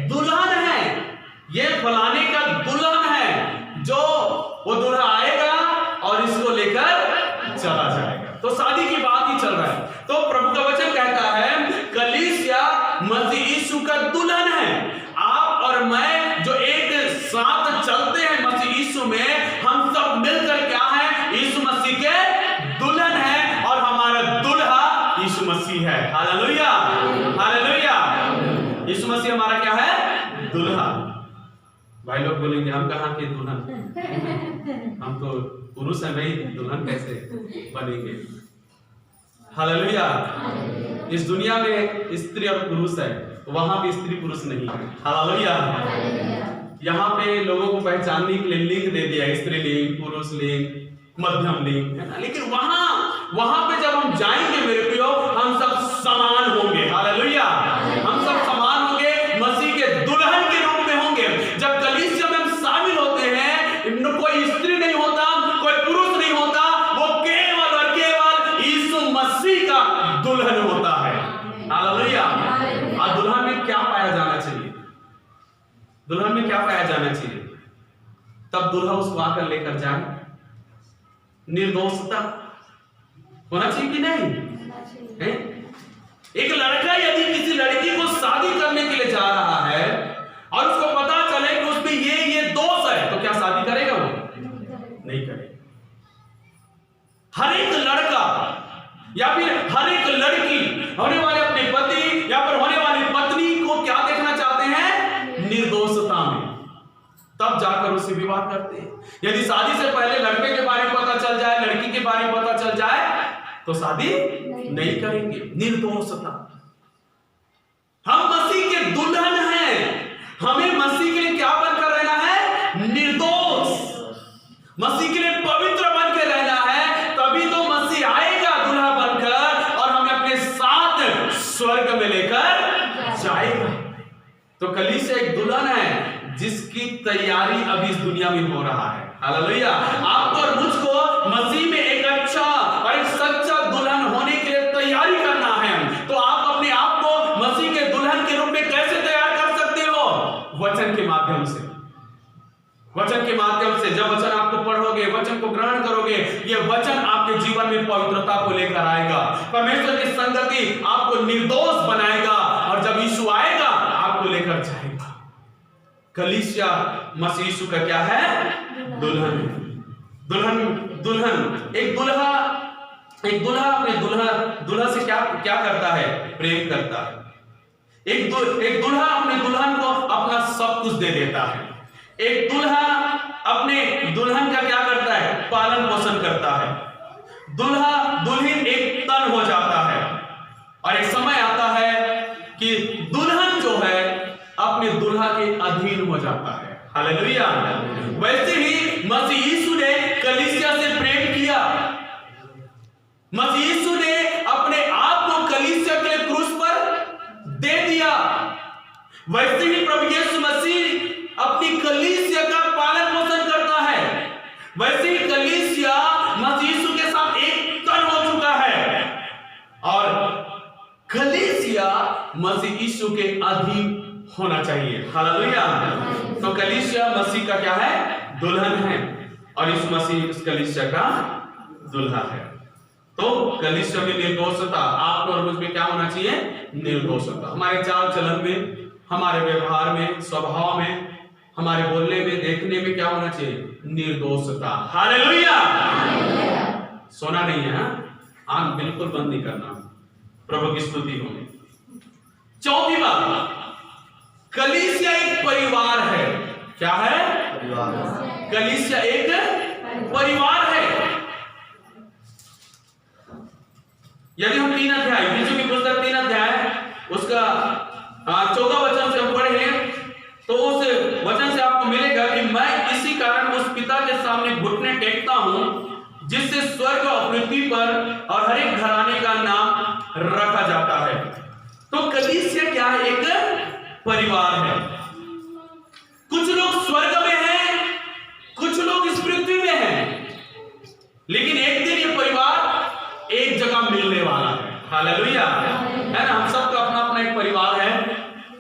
Speaker 1: दुल्हन है, ये फलाने का दुल्हन है, जो वो दूल्हा आएगा और इसको लेकर चला जाएगा। तो शादी की बात ही चल रहा है। तो प्रभु का वचन कहता है कलीसिया मसीह यीशु का दुल्हन है। आप और मैं जो है। Hallelujah, hallelujah. यीशु मसीह हमारा क्या है? दुल्हा। भाई लोग बोलेंगे हम कहाँ के दुल्हन, हम तो पुरुष हैं भाई, दुल्हन कैसे बनेंगे? हालेलुया। इस दुनिया में स्त्री और पुरुष है, वहां भी स्त्री पुरुष नहीं है। हालेलुया। यहाँ पे लोगों को पहचानने के लिए लिंग दे दिया, स्त्रीलिंग, पुरुष लिंग, मध्यम लिंग, है ना। लेकिन वहां पे जब हम जाएंगे मेरे प्रियो, हम सब समान होंगे। हालेलुया। हम सब समान होंगे, मसीह के दुल्हन के रूप में होंगे। जब कलीसिया में हम शामिल होते हैं, कोई स्त्री नहीं होता, कोई पुरुष नहीं होता, वो केवल और केवल यीशु मसीह का दुल्हन होता है। हालेलुया। और दुल्हन में क्या पाया जाना चाहिए? दुल्हन में क्या पाया जाना चाहिए? तब दुल्हा उसको आकर लेकर जाए, निर्दोषता होना चाहिए कि नहीं है? एक लड़का यदि किसी लड़की को शादी करने के लिए जा रहा है और उसको पता चले कि उसमें ये दोष है, तो क्या शादी करेगा? वो नहीं करेगा। हर एक लड़का या फिर हर एक लड़की होने वाले अपने पति या फिर होने वाली पत्नी को क्या देखना चाहते हैं? निर्दोषता में। तब जाकर उससे विवाह करते हैं। यदि शादी से पहले लड़के के बारे में पता चल जाए, लड़की के बारे में पता चल जाए, तो शादी नहीं करेंगे। निर्दोषता। हम मसीह के दुल्हन हैं, हमें मसीह के लिए क्या बनकर रहना है? निर्दोष। मसीह के लिए पवित्र बन के रहना है, तभी तो मसीह आएगा दुल्हा बनकर और हमें अपने साथ स्वर्ग में लेकर जाएगा। तो कलीसिया एक दुल्हन है जिसकी तैयारी अभी इस दुनिया में हो रहा है। हालेलुया। आपको और मुझको मसीह में एक अच्छा और एक सच्चा दुल्हन होने के लिए तैयारी करना है। तो आप अपने आप को मसीह के दुल्हन के रूप में कैसे तैयार कर सकते हो? वचन के माध्यम से। वचन के माध्यम से जब वचन आपको पढ़ोगे, वचन को ग्रहण करोगे, ये वचन आपके जीवन में पवित्रता को लेकर आएगा। परमेश्वर की संगति आपको निर्दोष बनाएगा और जब यीशु आएगा आपको लेकर जाएगा। कलीसिया मसीह यीशु का क्या है? दुल्हन। दुल्हन दुल्हन एक दुल्हा अपने दुल्हा से क्या करता है? प्रेम करता है। एक दुल्हा अपने दुल्हन को अपना सब कुछ दे देता है। एक दुल्हा अपने दुल्हन का क्या करता है? पालन पोषण करता है। दुल्हा दुल्हन एक तन हो जाता है और एक समय आता है कि दुल्हन जो है अपने दुल्हा के अधीन हो जाता है। हालेलुया। वैसे ही मसीह यीशु ने कलीसिया से प्रेम किया। मसीह यीशु ने अपने आप को कलीसिया के लिए क्रूस पर दे दिया। वैसे ही प्रभु यीशु मसीह अपनी कलीसिया का पालन पोषण करता है। वैसे ही कलीसिया मसीह यीशु के साथ एक तन हो चुका है और कलीसिया मसीह यीशु के अधीन होना चाहिए। हालेलुया। तो कलीसिया मसीह का क्या है? दुल्हन है और यीशु मसीह इस कलीसिया का दुल्हा है। तो कलीसिया में निर्दोषता, आप और मुझ में क्या होना चाहिए? निर्दोषता। हमारे चाल चलन में, हमारे व्यवहार में, स्वभाव में, हमारे बोलने में, देखने में क्या होना चाहिए? निर्दोषता। हालेलुया। सोना नहीं है, आंख बिल्कुल बंद नहीं करना, प्रभु की स्तुति होगी। चौथी बात, कलीसिया एक परिवार है। क्या है? परिवार। कलीसिया एक परिवार है। यदि हम 3 अध्याय, यीशु की पुस्तक 3 अध्याय उसका 14 वचन से हम पढ़ें तो उस वचन से आपको मिलेगा कि मैं इसी कारण उस पिता के सामने घुटने टेकता हूं जिससे स्वर्ग और पृथ्वी पर और हर एक घराने का नाम रखा जाता है। तो कलीसिया क्या है? एक परिवार है। कुछ लोग स्वर्ग में हैं, कुछ लोग इस पृथ्वी में हैं, लेकिन एक दिन ये परिवार एक जगह मिलने वाला है। हालेलुया। है ना। हम सबका अपना अपना एक परिवार है।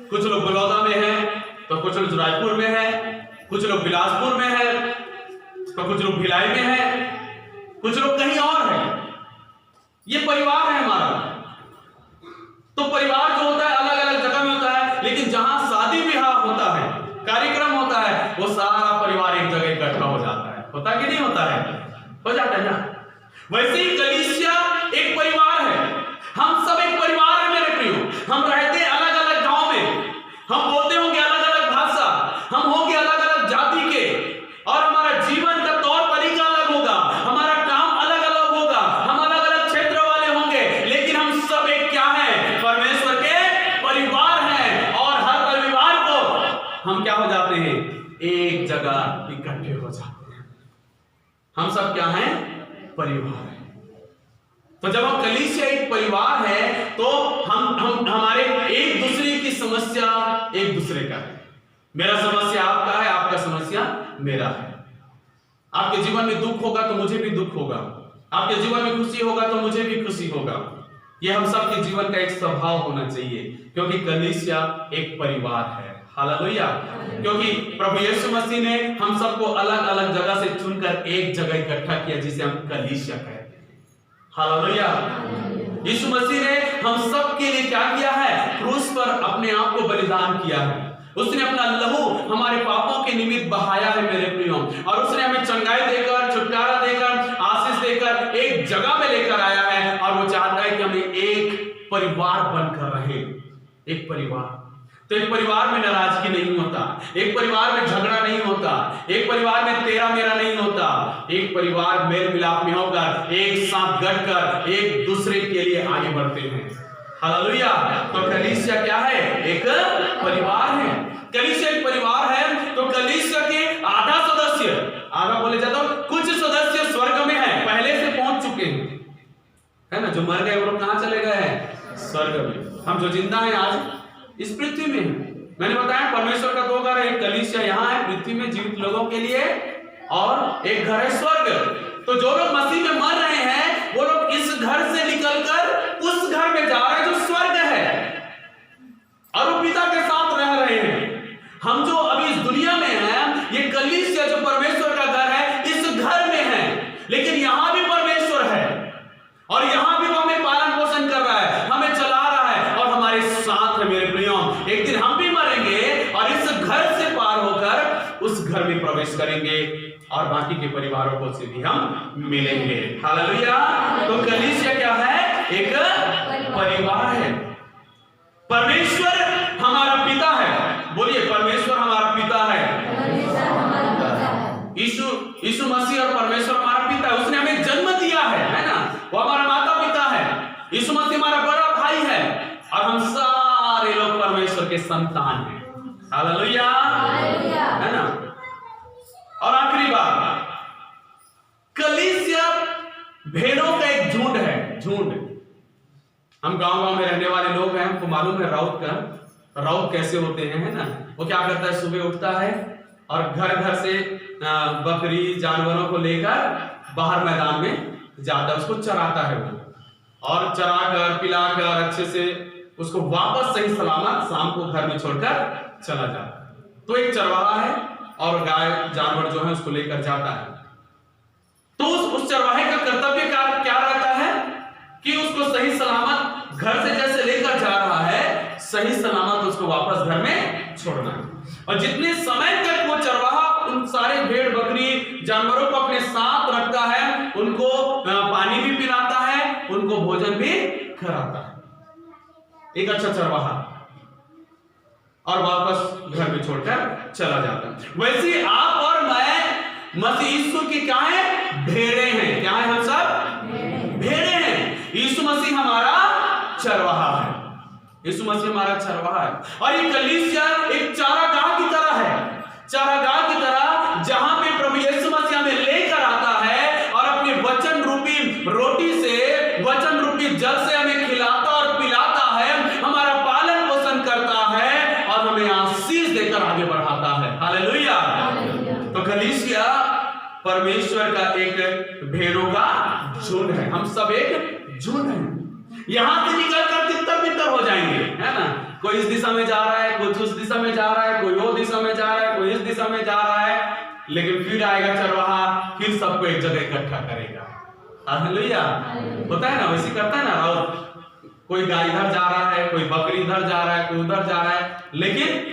Speaker 1: कुछ लोग बलौदा में हैं, तो कुछ लोग रायपुर में हैं, कुछ लोग बिलासपुर में हैं, तो कुछ लोग भिलाई में हैं, कुछ लोग कहीं और हैं। ये परिवार है हमारा। तो परिवार जो होता है अलग अलग जगह में होता है, लेकिन जहां शादी विवाह होता है, कार्यक्रम होता है, वो सारा परिवार एक जगह इकट्ठा हो जाता है। होता कि नहीं होता है? हो जाता है ना। वैसे ही कलीसिया एक परिवार है। हम सब एक परिवार हम बोलते होंगे अलग अलग भाषा, हम होंगे अलग अलग जाति के, और हमारा जीवन का तौर तरीका अलग होगा, हमारा काम अलग अलग होगा, हम अलग अलग क्षेत्र वाले होंगे, लेकिन हम सब एक क्या हैं? परमेश्वर के परिवार हैं। और हर रविवार को हम क्या हो जाते हैं? एक जगह इकट्ठे हो जाते हैं। हम सब क्या हैं? परिवार है। तो जब हम कलीसिया एक परिवार है तो हम हमारे एक दूसरे की समस्या एक दूसरे का है। मेरा समस्या आपका है, आपका समस्या मेरा है। आपके जीवन में दुख होगा तो मुझे भी दुख होगा, आपके जीवन में खुशी होगा तो मुझे भी खुशी होगा। यह हम सबके जीवन का एक स्वभाव होना चाहिए, क्योंकि कलीसिया एक परिवार है। हालेलुया। क्योंकि प्रभु यीशु मसीह ने हम सबको अलग अलग जगह से चुनकर एक जगह इकट्ठा किया, जिसे हम कलीसिया कहते हैं। हालेलुया। यीशु मसीह ने हम सब के लिए क्या किया है? क्रूस पर अपने आप को बलिदान किया है। उसने अपना लहू हमारे पापों के निमित्त बहाया है मेरे प्रियो, और उसने हमें चंगाई देकर, छुटकारा देकर, आशीष देकर एक जगह में लेकर आया है। और वो चाहता है कि हम एक परिवार बनकर रहें। एक परिवार, तो एक परिवार में नाराजगी नहीं होता, एक परिवार में झगड़ा नहीं होता, एक परिवार में तेरा मेरा नहीं होता, एक परिवार मेल मिलाप में होकर एक साथ गढ़कर एक दूसरे के लिए आगे बढ़ते हैं। हालेलुया। तो कलीसिया क्या है? एक परिवार है। कलीसिया एक परिवार है। तो कलीसिया के आधा सदस्य, आधा बोले जाता है, कुछ सदस्य स्वर्ग में है, पहले से पहुंच चुके हैं, है ना। जो मर गए वो लोग कहां चले गए हैं? स्वर्ग में। हम जो जिंदा हैं आज इस पृथ्वी में, मैंने बताया परमेश्वर का दो घर है, एक कलीसिया यहाँ है पृथ्वी में जीवित लोगों के लिए, और एक घर है स्वर्ग। तो जो लोग मसीह में मर रहे हैं वो लोग इस घर से निकलकर उस घर में जा रहे हैं जो स्वर्ग है, और वो पिता के साथ रह रहे हैं। हम जो अभी इस दुनिया में हैं, ये कलीसिया जो परमेश्वर का घर है, इस घर में है, लेकिन यहां भी परमेश्वर है, और यहां भी वो हमें पालन पोषण कर रहा है, हमें चला रहा है, और हमारे साथ है मेरे प्रियो। एक दिन हम भी मरेंगे और इस घर से पार होकर उस घर में प्रवेश करेंगे, और बाकी के परिवारों को से भी हम मिलेंगे। हालेलुया। तो कलीसिया क्या है? एक परिवार है। परमेश्वर हमारा पिता है। बोलिए, परमेश्वर हमारा पिता है। यीशु मसीह और परमेश्वर हमारा पिता है। उसने हमें जन्म दिया है ना। वो हमारा माता पिता है। यीशु मसीह हमारा बड़ा भाई है, और हम सारे लोग परमेश्वर के संतान हैं। हालेलुया, है ना। और आखिरी बात, कलीसिया भेड़ों का एक झुंड है। झुंड, हम गांव में रहने वाले लोग हैं, हमको मालूम है राउत कैसे होते हैं, है ना। वो क्या करता है? सुबह उठता है और घर घर से बकरी जानवरों को लेकर बाहर मैदान में जाता है, उसको चराता है वो, और चराकर पिलाकर अच्छे से उसको वापस सही सलामत शाम को घर में छोड़कर चला जाता है। तो एक चरवाहा है और गाय जानवर जो है उसको लेकर जाता है। तो उस चरवाहे का कर्तव्य क्या रहता है कि उसको सही सलामत घर से जैसे लेकर जा रहा है, सही सलामत उसको वापस घर में छोड़ना है। और जितने समय तक वो चरवाहा उन सारे भेड़ बकरी जानवरों को अपने साथ रखता है, उनको पानी भी पिलाता है, उनको भोजन भी कराता है, एक अच्छा चरवाहा, और वापस घर में छोड़कर चला जाता है। वैसे आप और मैं मसीह यीशु की क्या है? भेड़े हैं। क्या है? हम सब भेड़े हैं। यीशु मसीह हमारा चरवाहा है। यीशु मसीह हमारा चरवाहा है। और ये कलीसिया एक चारागाह की तरह है, चारागाह की तरह, जहां पे प्रभु यीशु मसीह हमें लेकर आता है और अपने वचन रूपी रोटी से, वचन रूपी जल से हमें खिलाता और पिलाता है, हमारा पालन पोषण करता है, और हमें आशीष देकर आगे बढ़ाता है। हालेलुया। तो कलीसिया परमेश्वर का एक भेड़ों का झुंड है। हम सब एक झुंड हैं। यहां से निकलकर तितर बितर हो जाएंगे, है ना। कोई इस दिशा में जा रहा है, कोई उस दिशा में जा रहा है, कोई वो दिशा में जा रहा है, कोई इस दिशा में जा रहा है, लेकिन फिर आएगा चरवाहा, फिर सबको एक जगह इकट्ठा करेगा। हालेलुया। होता है ना, वैसे करता है ना राउत। कोई गाय इधर जा रहा है, कोई बकरी इधर जा रहा है, कोई उधर जा रहा है, लेकिन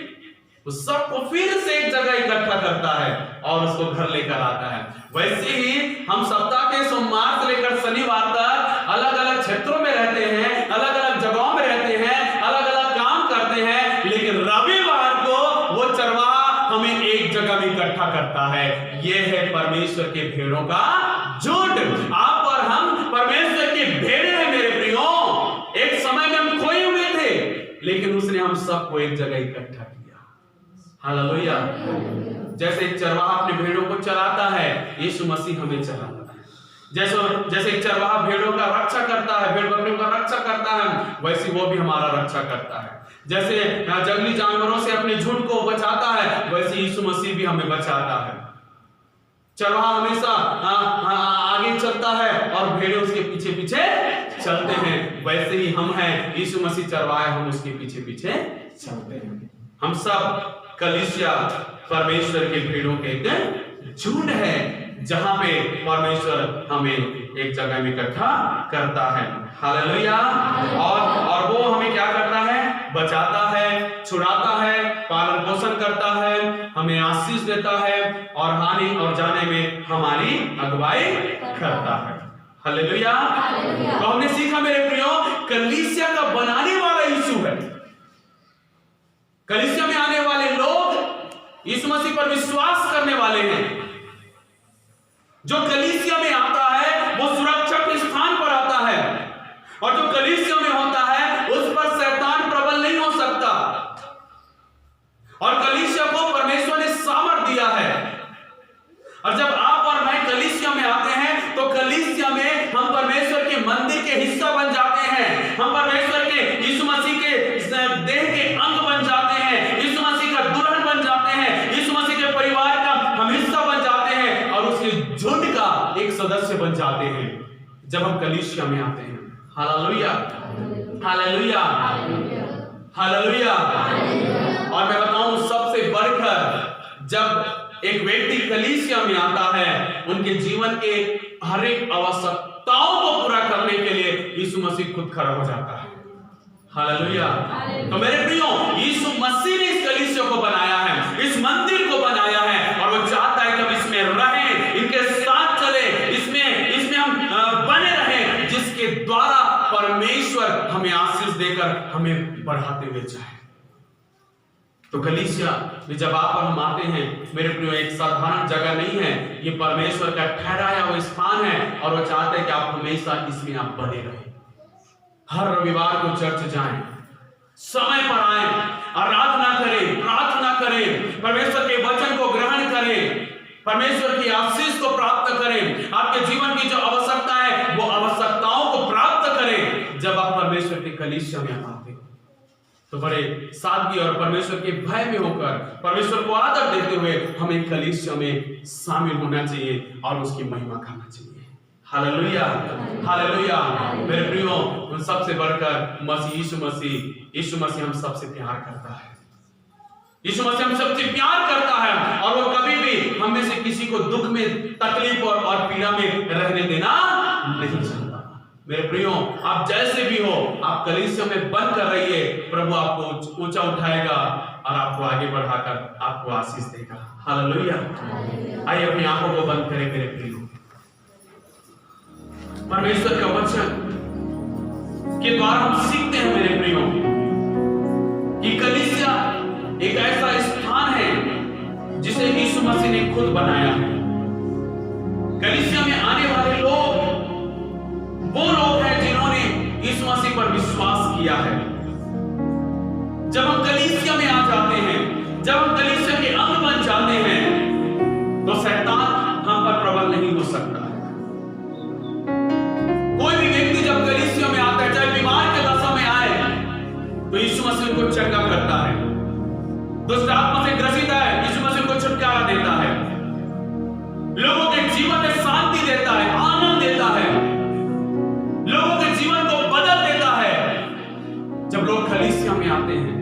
Speaker 1: उस सबको फिर से एक जगह इकट्ठा करता है और उसको घर लेकर आता है। वैसे ही हम सप्ताह के सोमवार से लेकर शनिवार तक अलग अलग क्षेत्रों में रहते हैं, अलग अलग जगहों में रहते हैं, अलग अलग काम करते हैं, लेकिन रविवार जगह में इकट्ठा करता है। यह है परमेश्वर के भेड़ों का झुंड। आप और हम परमेश्वर के भेड़े हैं मेरे प्रियो। एक समय में हम खोए हुए थे, लेकिन उसने हम सबको एक जगह इकट्ठा किया। हालेलुया। जैसे एक चरवाहा अपने भेड़ों को चलाता है, यीशु मसीह हमें चलाता है। जैसे एक चरवाहा भेड़ों का रक्षा करता है, भेड़ बकरियों का रक्षा करता है, वैसे वो भी हमारा रक्षा करता है। जैसे जंगली जानवरों से अपने झुंड को बचाता है, वैसे यीशु मसीह भी हमें बचाता है। चरवाहा हमेशा आगे चलता है और भेड़े उसके पीछे पीछे चलते हैं, वैसे ही हम हैं। यीशु मसीह चरवाहा है, हम उसके पीछे पीछे चलते हैं। हम सब कलीसिया परमेश्वर के भेड़ों के एक झुंड है, जहां पे परमेश्वर हमें एक जगह में इकट्ठा करता है। हालेलुया। और वो हमें क्या करता है? बचाता है, छुड़ाता है, पालन पोषण करता है, हमें आशीष देता है और आने और जाने में हमारी अगुवाई करता है। हालेलुया। तो हमने सीखा मेरे प्रियो, कलीसिया का बनाने वाला यीशु है। कलीसिया में आने वाले लोग यीशु मसीह पर विश्वास करने वाले हैं। जो कलीसिया में आता है वो सुरक्षित स्थान पर आता है, और जो कलीसिया में होता है उस पर शैतान प्रबल नहीं हो सकता। और कलीसिया को परमेश्वर ने सामर्थ दिया है। और जब आप और मैं कलीसिया में आते हैं तो कलीसिया में हम परमेश्वर के मंदिर के हिस्सा बन जाते हैं। हम परमेश्वर के यीशु मसीह के देह के अंग बन जाते हैं, यीशु मसीह का दुल्हन बन जाते हैं, यीशु मसीह के परिवार का हम हिस्सा बन जाते हैं और उसके झुंड का एक सदस्य बन जाते हैं जब हम कलीसिया में आते हैं। Hallelujah, hallelujah, hallelujah. और मैं बताऊं, सबसे बढ़कर जब एक व्यक्ति कलीसिया में आता है, उनके जीवन के हर एक आवश्यकताओं को पूरा करने के लिए यीशु मसीह खुद खड़ा हो जाता है। हालेलुया। तो मेरे प्रियो, यीशु मसीह ने इस कलीसिया को बनाया है, इस मंदिर को बनाया है, और वो चाहता है कि हम इसमें रहें, इनके साथ चले, इसमें हम बने रहें, जिसके द्वारा परमेश्वर हमें आशीष देकर हमें बढ़ाते हुए जाए। तो कलीसिया में जब आप और हम आते हैं मेरे प्रियो, एक साधारण जगह नहीं है, ये परमेश्वर का ठहराया हुआ स्थान है, और वो चाहते हैं कि आप हमेशा इसमें आप बने रहें। हर रविवार को चर्च जाएं, समय पर आएं, आराधना करें, प्रार्थना करें, परमेश्वर के वचन को ग्रहण करें, परमेश्वर की आशीष को प्राप्त करें, आपके जीवन की जो आवश्यकता है वो आवश्यकताओं को प्राप्त करें। जब आप परमेश्वर के कलीसिया में आते हैं तो बड़े सादगी और परमेश्वर के भय में होकर, परमेश्वर को आदर देते हुए हमें कलीसिया में शामिल होना चाहिए और उसकी महिमा करना चाहिए। Hallelujah, hallelujah. मेरे प्रियो, उन सबसे बढ़कर यीशु मसीह हम सबसे प्यार करता है। यीशु मसीह हम सबसे प्यार करता है, और वो कभी भी हम में से किसी को दुख में, तकलीफ और पीड़ा में रहने देना नहीं चाहता। मेरे प्रियो, आप जैसे भी हो, आप कलीसिया में बन कर रहिए, प्रभु आपको ऊंचा उठाएगा और आपको आगे बढ़ाकर आपको आशीष देगा। हालेलुया। आइए अपनी आंखों को बंद करें मेरे प्रियो। परमेश्वर का वचन के द्वारा हम सीखते हैं मेरे प्रियो कि कलीसिया एक ऐसा स्थान है जिसे यीशु मसीह ने खुद बनाया है। कलीसिया में आने वाले लोग वो लोग हैं जिन्होंने यीशु मसीह पर विश्वास किया है। जब हम कलीसिया में आ जाते हैं, जब हम कलीसिया के अंग बन जाते हैं, तो शैतान हम पर प्रबल नहीं हो सकता। कोई भी व्यक्ति जब कलीसिया में आता है, चाहे बीमार के दशा में आए, तो यीशु मसीह उनको चंगा करता है। दुष्ट आत्मा से ग्रसित है, यीशु मसीह उनको छुटकारा देता है, लोगों के जीवन में शांति देता है, आनंद देता है, लोगों के जीवन को बदल देता है। जब लोग कलीसिया में आते हैं,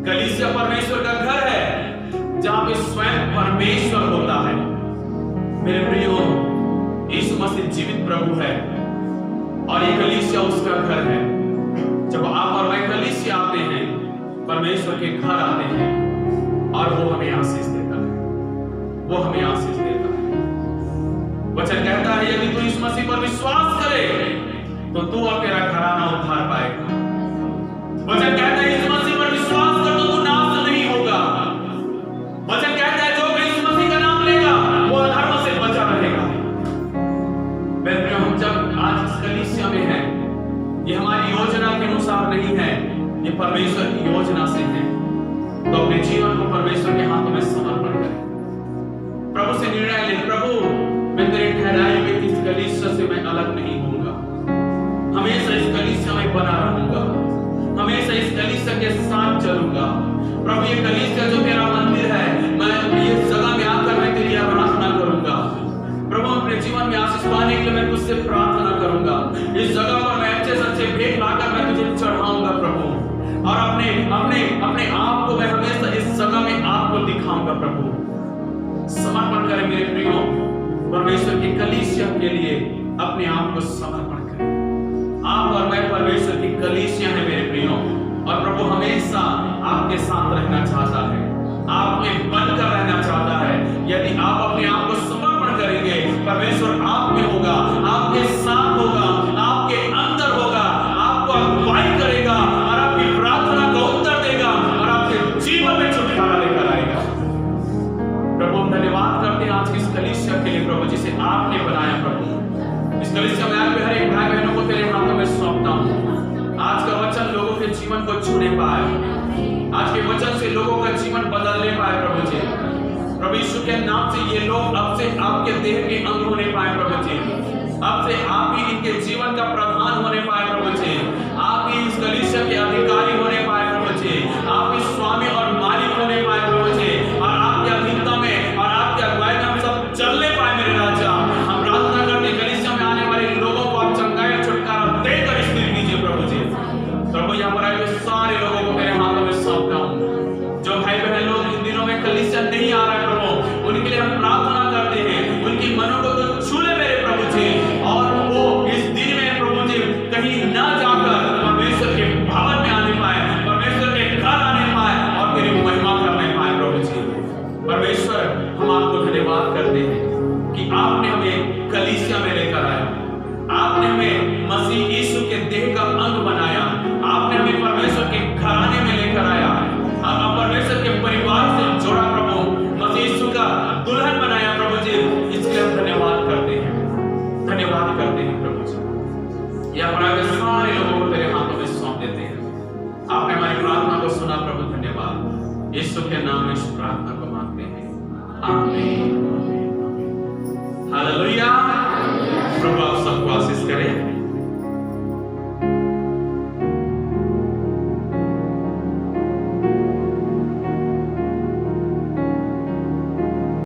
Speaker 1: कलीसिया परमेश्वर का घर है जहां पे स्वयं परमेश्वर होता है। मेरे प्रियो, यीशु मसीह जीवित प्रभु है और ये कलीसिया उसका घर है। जब आप और मैं कलीसिया आते हैं, परमेश्वर के घर आते हैं, और वो हमें आशीष देता है, वो हमें आशीष देता है। वचन कहता है, यदि तू यीशु मसीह पर विश्वास करे तो तू और तेरा घराना उद्धार पाएगा। वचन कहता है, यीशु मसीह पर विश्वास कर तो तू नाश नहीं होगा। वचन कहता है, जो कलीसिया से मैं अलग नहीं होऊंगा, हमेशा इस कलीसिया में बना रहूंगा, हमेशा इस कलीसिया के साथ चलूंगा। प्रभु ये कलीसिया जो तेरा मंदिर है, मैं ये जगह में आकर मैं तेरी आराधना करूंगा। प्रभु अपने जीवन में आशीष पाने के लिए मैं तुझसे प्रार्थना करूंगा। इस जगह पर मैं अच्छे सच्चे भेंट लाकर मैं तुझे चढ़ाऊंगा प्रभु, और अपने अपने अपने आप को मैं हमेशा इस जगह में आपको दिखाऊंगा प्रभु। समर्पण करें मेरे प्रियो, परमेश्वर की कलीसिया के लिए अपने आप को समर्पण करें। आप और मैं परमेश्वर की कलीसिया है मेरे प्रियो, और प्रभु हमेशा आपके साथ रहना चाहता है, आप में बनकर रहना चाहता है। यदि आप अपने आप को समर्पण करेंगे, परमेश्वर आप में होगा, आपके साथ होगा, आपके अंदर होगा, आपको अगुवाई करेगा और आपकी प्रार्थना का उत्तर देगा और आपके जीवन में छुटकारा लेकर आएगा। प्रभु हम धन्यवाद करते हैं आज की इस कलीसिया के लिए प्रभु, जिसे आपने बनाया प्रभु। इस कलीसिया में आए हर एक भाई बहनों को तेरे हाथों में सौंपता हूँ। आज का वचन लोगों के जीवन को छूने पाए, आज के वचन से लोगों का जीवन बदलने पाए प्रभु जी। प्रभु यीशु के नाम से ये लोग अब से आपके देह के अंग होने पाए प्रभु जी। अब से आप ही इनके जीवन का प्रधान होने पाए प्रभु जी। आप ही इस कलीसिया के अधिकारी होने पाए प्रभु जी। आप ही स्वामी और मालिक होने पाए प्रभु जी, और आपके अधीनता में और आपके अगुवाई में हम सब चलने पाए मेरे राजा। हम प्रार्थना करते कलीसिया में आने वाले लोगों को आप चंगाई और छुटकारा देकर स्थिर कीजिए प्रभु जी। प्रभु यहाँ पर आए हुए सारे लोगों को मेरे हाथों में सौंपता हूँ। जो भाई बहन लोग इन दिनों में कलीसिया नहीं आ रहा है प्रभु, उनके लिए हम प्रार्थना करते हैं, उनकी मनों को तो छू ले मेरे प्रभु जी, और वो इस दिन में प्रभु जी कहीं ना जाकर परमेश्वर के भवन में आने पाए, परमेश्वर के घर आने पाए और तेरी महिमा करने पाए प्रभु जी। परमेश्वर हम आपको धन्यवाद करते हैं कि आपने हमें कलीसिया में लेकर आया, आपने हमें मसीह यीशु के देह का अंग बनाया, आपने हमें परमेश्वर के घराने में लेकर आया, आप परमेश्वर के परिवार से जोड़ा प्रभु, मसीह यीशु का दुल्हन बनाया प्रभु जी। इसलिए हम धन्यवाद करते हैं, धन्यवाद करते हैं प्रभु जी। यह अपने सारे लोगों को तेरे हाथों में सौंप देते हैं। आपने हमारी प्रार्थना को सुना प्रभु, धन्यवाद। यीशु के नाम में इस प्रार्थना को मांगते हैं, आमीन। हालेलुया। प्रभु